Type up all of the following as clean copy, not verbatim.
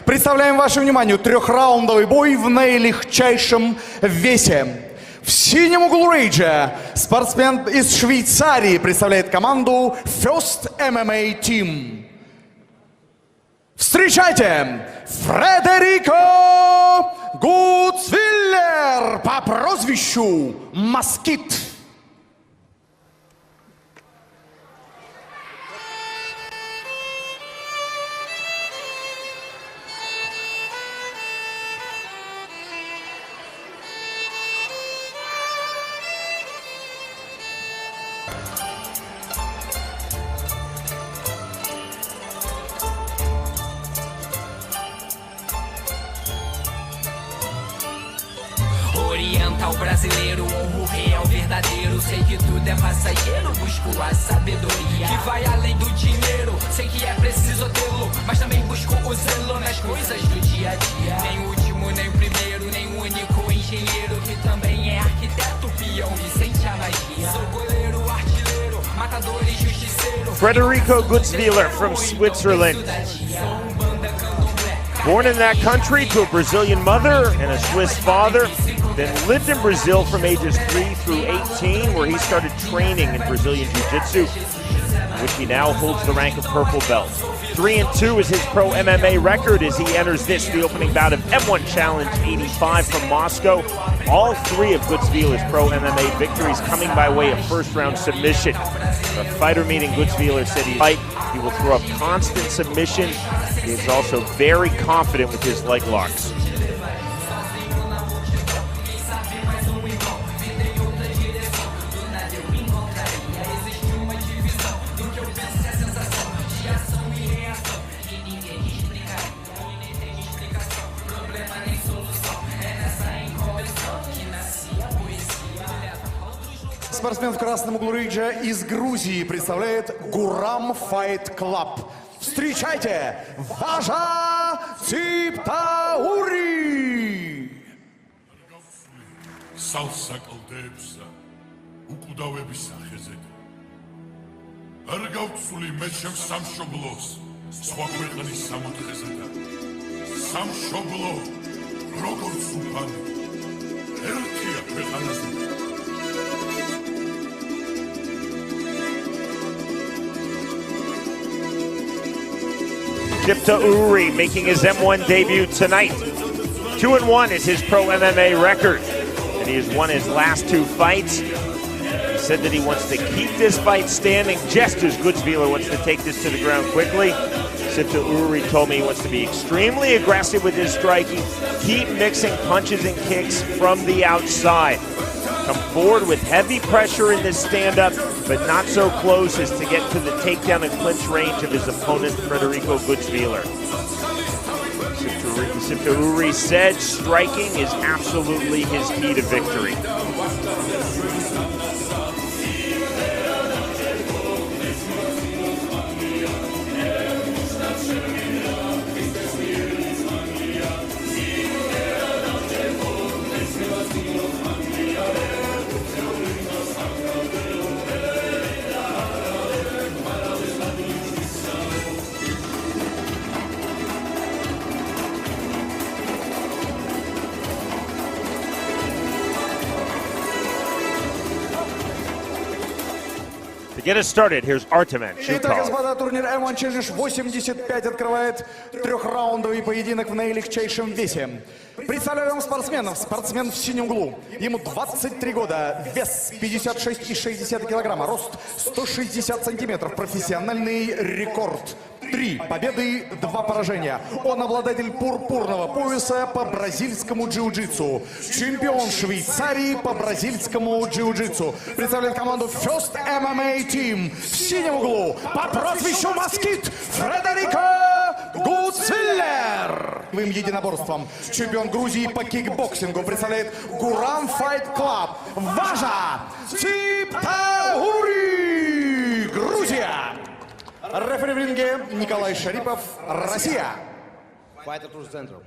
Представляем вашему вниманию трехраундовый бой в наилегчайшем весе. В синем углу рейджа спортсмен из Швейцарии представляет команду First MMA Team. Встречайте, Фредерико Гутсвиллер по прозвищу Москит. Oriental brasileiro, honro real verdadeiro. Sei que tudo é passageiro, busco a sabedoria que vai além do dinheiro. Sei que é preciso tê-lo, mas também busco o zelo nas coisas do dia a dia. Nem o último, nem o primeiro, nem o único engenheiro que também é arquiteto, peão e sente a magia. Sou goleiro, artilheiro, matador e justiceiro. Frederico Gutzwiller from Switzerland. Born in that country to a Brazilian mother and a Swiss father, then lived in Brazil from ages 3 through 18, where he started training in Brazilian Jiu-Jitsu, which he now holds the rank of purple belt. 3-2 is his pro MMA record as he enters this, the opening bout of M1 Challenge 85 from Moscow. All three of Gutzwiller's pro MMA victories coming by way of first-round submission. The fighter meeting Gutzwiller said he will throw up constant submission. He is also very confident with his leg locks. Спортсмен в красном углу рейджа из Грузии представляет Гурам Fight Club. Встречайте, Важа Tsiptauri! Salsa კლდეებსა უკვდავების სახეზედ არ გავცული მე ჩემ სამშობლოს სხვა ქვეყნის სამოთხეზე და სამშობლო როგორც უფალი ერთია ქვეყანაზე. Tsiptauri making his M1 debut tonight. 2-1 is his pro MMA record, and he has won his last two fights. He said that he wants to keep this fight standing, just as Gutzwiller wants to take this to the ground quickly. Tsiptauri told me he wants to be extremely aggressive with his striking, keep mixing punches and kicks from the outside. Come forward with heavy pressure in this stand-up, but not so close as to get to the takedown and clinch range of his opponent, Frederico Gutzwiller. Tsiptauri said striking is absolutely his key to victory. To get us started, here's Artemen Итак, Shukov. господа, турнир M1 Challenge 85 открывает трехраундовый поединок в наилегчайшем весе. Представляю вам спортсменов. Спортсмен в синем углу. Ему 23 года, вес 56,6 килограмма, рост 160 сантиметров, профессиональный рекорд. 3 победы, 2 поражения. Он обладатель пурпурного пояса по бразильскому джиу-джитсу. Чемпион Швейцарии по бразильскому джиу-джитсу. Представляет команду First MMA Team. В синем углу по прозвищу Москит Фредерико Гутсвиллер. Своим единоборством чемпион Грузии по кикбоксингу представляет Гурам Fight Club. Важа Tsiptauri, Грузия. Рефери в ринге Николай Шарипов, Россия. Fighter to the center.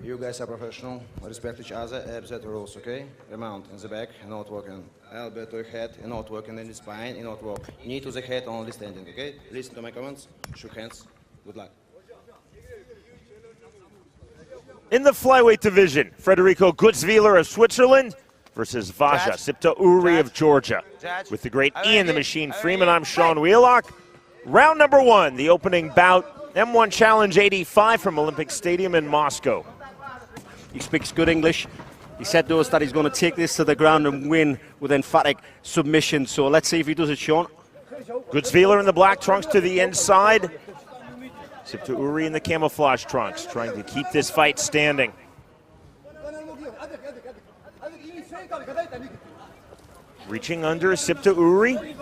You guys are professional. Respect each other. Abset rules, okay? Remount in the back, not working. Elbow to the head, not working in the spine, not work. Knee to the head, only standing, okay? Listen to my comments. Shook hands. Good luck. In the flyweight division, Frederico Gutzwiller of Switzerland versus Vazha Tsiptauri of Georgia. With the great Ian the Machine Freeman, I'm Sean Wheelock. Round number one, the opening bout, M1 Challenge 85 from Olympic Stadium in Moscow. He speaks good English. He said to us that he's going to take this to the ground and win with emphatic submission. So let's see if he does it, Sean. Gutzwiller in the black trunks to the inside. Tsiptauri in the camouflage trunks, trying to keep this fight standing. Reaching under Tsiptauri.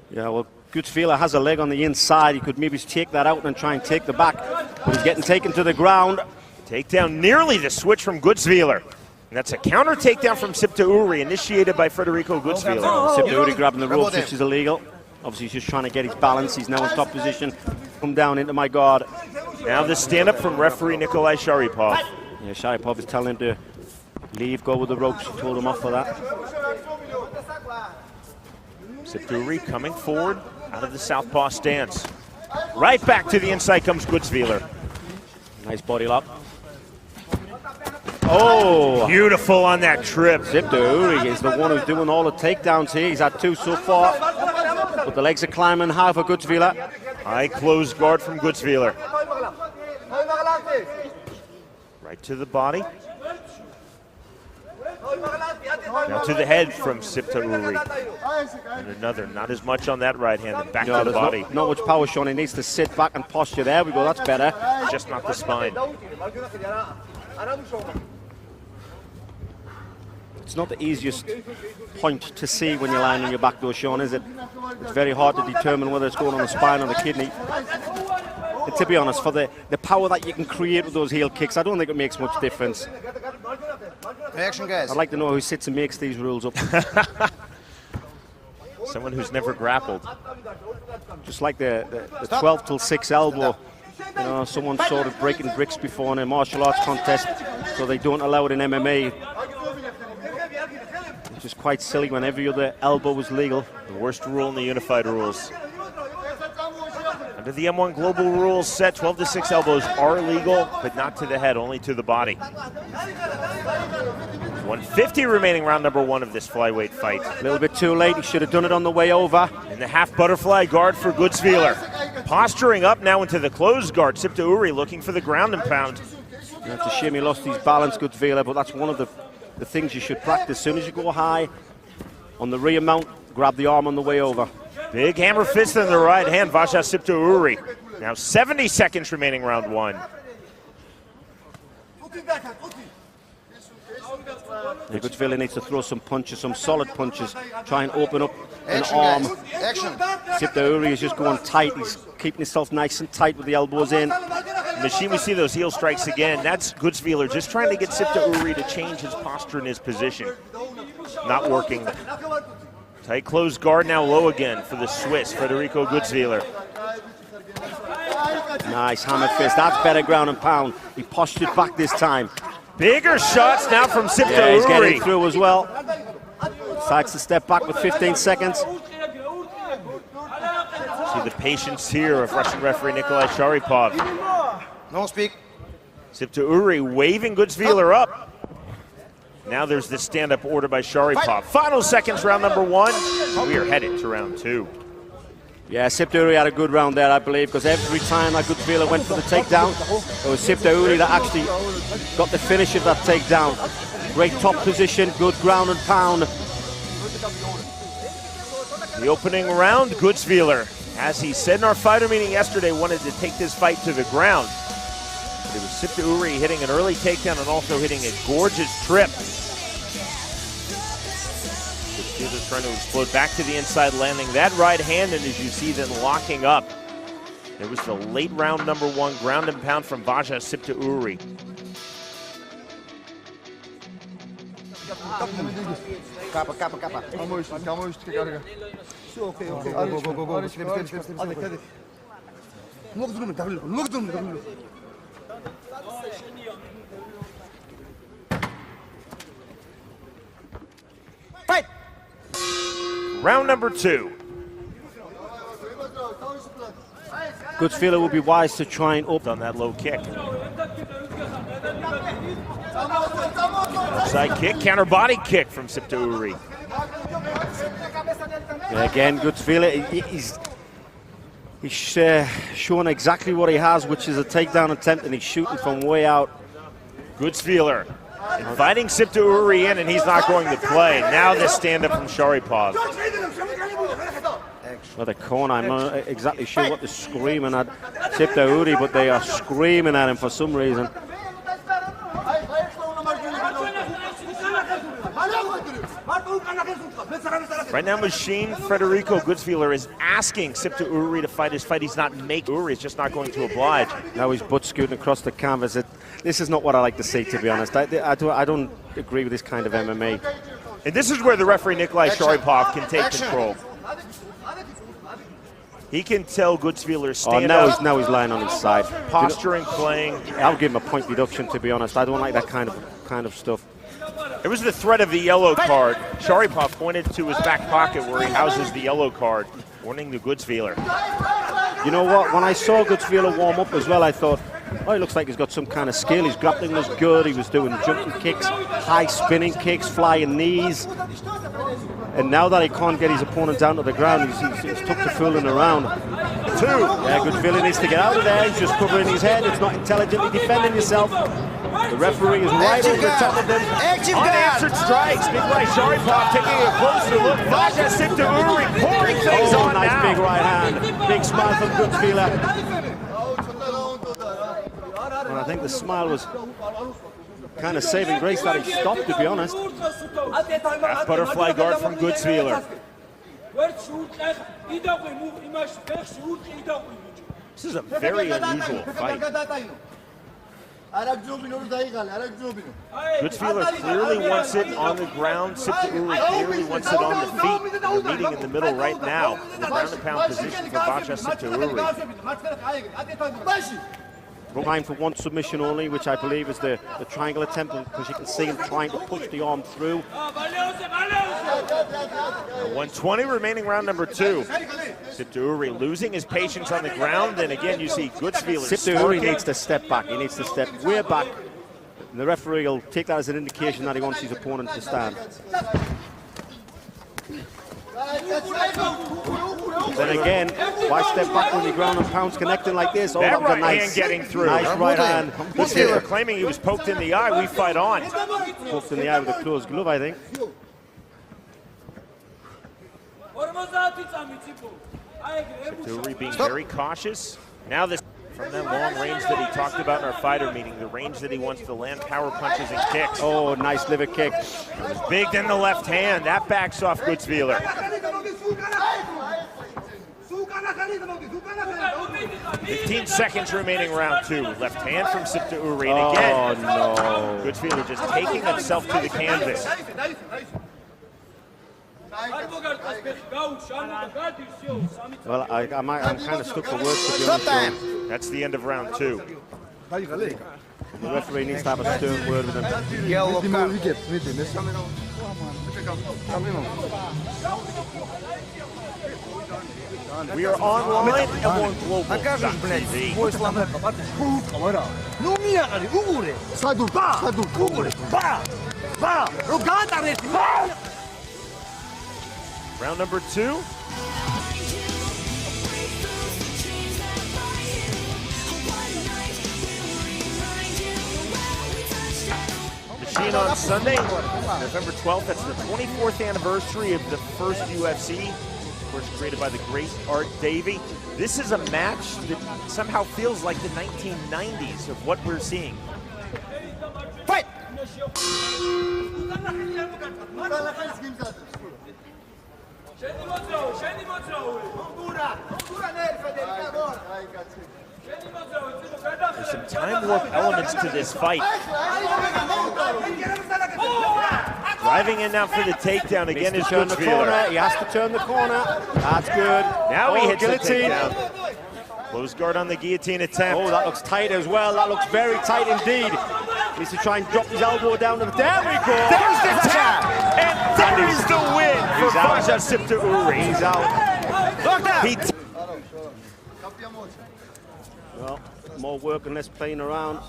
Yeah, well, Gutzwiller has a leg on the inside. He could maybe take that out and try and take the back. But he's getting taken to the ground. Takedown nearly the switch from Gutzwiller. And that's a counter takedown from Tsiptauri, initiated by Frederico Gutzwiller. Tsiptauri grabbing the ropes, which is illegal. Obviously, he's just trying to get his balance. He's now in top position. Come down into my guard. Now the stand-up from referee Nikolai Sharipov. Yeah, Sharipov is telling him to leave, go with the ropes. He told him off for that. Tsiptauri coming forward out of the southpaw stance. Right back to the inside comes Gutzwiller. Nice body lock. Oh! Beautiful on that trip. Tsiptauri is the one who's doing all the takedowns here. He's had two so far. But the legs are climbing high for Gutzwiller. High closed guard from Gutzwiller. Right to the body. Now to the head from Tsiptauri. And another, not as much on that right hand, and back to the body. Not much power, Sean. He needs to sit back and posture. There we go, that's better. Just not the spine. It's not the easiest point to see when you're lying on your back though, Sean, is it? It's very hard to determine whether it's going on the spine or the kidney. And to be honest, for the power that you can create with those heel kicks, I don't think it makes much difference. Reaction, guys. I'd like to know who sits and makes these rules up. Someone who's never grappled. Just like the 12 till 6 elbow. You know, someone sort of breaking bricks before in a martial arts contest, so they don't allow it in MMA. It's just quite silly when every other elbow was legal. The worst rule in the unified rules. Under the M1 global rules set, 12 to 6 elbows are legal, but not to the head, only to the body. 150 remaining, round number one of this flyweight fight. A little bit too late. He should have done it on the way over. In the half butterfly guard for Gutzwiller. Posturing up now into the closed guard. Tsiptauri looking for the ground and pound. It's a shame he lost his balance, Gutzwiller, but that's one of the things you should practice. As soon as you go high on the rear mount, grab the arm on the way over. Big hammer fist in the right hand, Vazha Tsiptauri. Now 70 seconds remaining, round one. Gutzwiller needs to throw some punches, some solid punches, try and open up an arm. Tsiptauri is just going tight. He's keeping himself nice and tight with the elbows in. Machine, we see those heel strikes again. That's Gutzwiller just trying to get Tsiptauri to change his posture and his position. Not working. Tight closed guard now low again for the Swiss, Frederico Gutzwiller. Nice hammer fist. That's better ground and pound. He postured back this time. Bigger shots now from Tsiptauri. Yeah, he's getting through as well. Decides to step back with 15 seconds. See the patience here of Russian referee Nikolai Sharipov. No speak. Tsiptauri waving Gutzwiller up. Now there's the stand-up order by Sharipov. Final seconds, round number one. We are headed to round two. Yeah, Tsiptauri had a good round there, I believe, because every time that Gutzwiller went for the takedown, it was Tsiptauri that actually got the finish of that takedown. Great top position, good ground and pound. The opening round, Gutzwiller, as he said in our fighter meeting yesterday, wanted to take this fight to the ground. But it was Tsiptauri hitting an early takedown and also hitting a gorgeous trip. Gutzwiller's trying to explode back to the inside, landing that right hand, and as you see, then locking up. It was the late round number one, ground and pound from Vazha Tsiptauri. Capa. Fight! Round number two. Gutzwiller would be wise to try and up on that low kick. Side kick, counter body kick from Tsiptauri. Yeah, again, Gutzwiller, he's shown exactly what he has, which is a takedown attempt, and he's shooting from way out. Gutzwiller inviting Tsiptauri in, and he's not going to play. Now this stand-up from Sharipov. Well, the corner, I'm not exactly sure what they're screaming at Tsiptauri, but they are screaming at him for some reason. Right now, Machine Frederico Gutzwiller is asking Tsiptauri to fight his fight. He's not making. Uri is just not going to oblige. Now he's butt scooting across the canvas. This is not what I like to see, to be honest. I don't agree with this kind of MMA. And this is where the referee Nikolai Sharipov can take control. He can tell Gutzwiller stand up. Now he's lying on his side. Posturing, playing. I'll give him a point deduction, to be honest. I don't like that kind of stuff. It was the threat of the yellow card. Sharipov pointed to his back pocket where he houses the yellow card, warning the Gutzwiller. You know what? When I saw Gutzwiller warm up as well, I thought, oh, he looks like he's got some kind of skill. His grappling was good. He was doing jumping kicks, high spinning kicks, flying knees. And now that he can't get his opponent down to the ground, he's took to fooling around. Two. Yeah, Gutzwiller needs to get out of there. He's just covering his head. It's not intelligently defending yourself. The referee is right over the top of them. Unanswered strikes. Nikolai Sharipov taking a closer look. Vazha Tsiptauri pouring things on nice now. big right hand. Big smile from Gutzwiller. And I think the smile was kind of saving grace that he stopped, to be honest. Half butterfly guard from Gutzwiller. This is a very unusual fight. Gutzwiller clearly wants it on the ground. Tsiptauri clearly wants it on the feet. They're meeting in the middle right now. In the ground and pound position for Vazha Tsiptauri. Trying for one submission only, which I believe is the triangle attempt, because you can see him trying to push the arm through. 120 remaining round number 2. Tsiptauri losing his patience on the ground, and again you see Gutzwiller. Tsiptauri needs to step back. He needs to step way back. And the referee will take that as an indication that he wants his opponent to stand. Then again, why step back when your ground and pounds connecting like this? Oh, that that was right a nice, hand getting through. Nice right hand. Gutzwiller claiming he was poked in the eye. We fight on. Poked in the eye with a closed glove, I think. Tsiptauri being very cautious. Now this from that long range that he talked about in our fighter meeting, the range that he wants to land power punches and kicks. Oh, nice liver kick. Big in the left hand. That backs off Gutzwiller. 15 seconds remaining round 2. Left hand from Tsiptauri. And again, oh no. Gutzwiller just taking himself to the canvas. Well, I'm kind of stuck for words, to be honest. That's the end of round 2. The referee needs to have a stern word with him. We are online and on global.tv. Round number 2. Machine on Sunday, November 12th. That's the 24th anniversary of the first UFC. Of course, created by the great Art Davie. This is a match that somehow feels like the 1990s of what we're seeing. Fight! There's some time warp elements to this fight. Driving in now for the takedown again is Gutzwiller. He has to turn the corner. That's good. Now he hits the guillotine. takedown. Close guard on the guillotine attempt. Oh, that looks tight as well. That looks very tight indeed. Needs to try and drop his elbow down. There we go. There's the tap! And there is the win for Vazha Tsiptauri. He's out. He Well, more work and less playing around.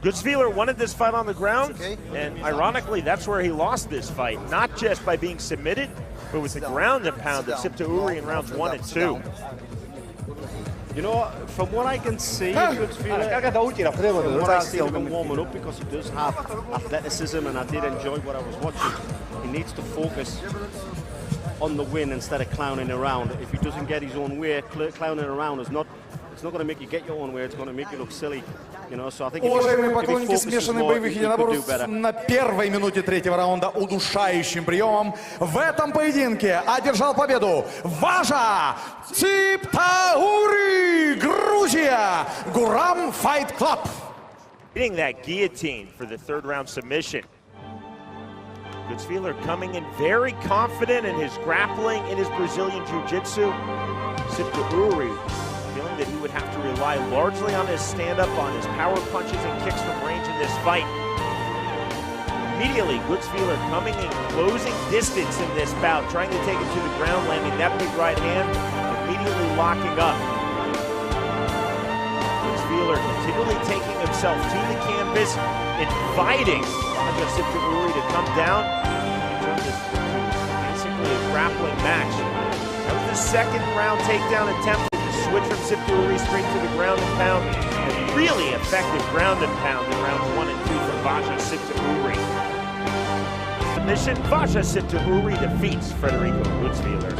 Gutzwiller wanted this fight on the ground, Okay. and ironically, that's where he lost this fight. Not just by being submitted, but with the ground and pound of Tsiptauri in rounds 1 and 2. You know, from what I can see, Gutzwiller, what I see of him warming up, because he does have athleticism, and I did enjoy what I was watching. He needs to focus on the win instead of clowning around. If he doesn't get his own way, clowning around is not. It's not going to make you get your own way. It's going to make you look silly. You know, so I think Уважаемые if he поклонники focuses смешанных more, боевых he could do единоборств, better. на первой минуте третьего раунда удушающим приемом в этом поединке одержал победу Важа Tsiptauri, Грузия, Гурам Fight Club. Hitting that guillotine for the third round submission. Gutzwiller coming in very confident in his grappling, in his Brazilian Jiu-Jitsu. Tsiptauri feeling that he would have to rely largely on his stand-up, on his power punches and kicks from range in this fight. Immediately, Gutzwiller coming in closing distance in this bout, trying to take him to the ground, landing that big right hand, immediately locking up. Gutzwiller continually taking himself to the canvas, inviting Vazha Tsiptauri to come down. He turned this basically a grappling match. That was the second round takedown attempt. Switch from Tsiptauri straight to the ground and pound. A really effective ground and pound in rounds 1 and 2 for Vazha Tsiptauri. Submission, Vazha Tsiptauri defeats Frederico Gutzwiller.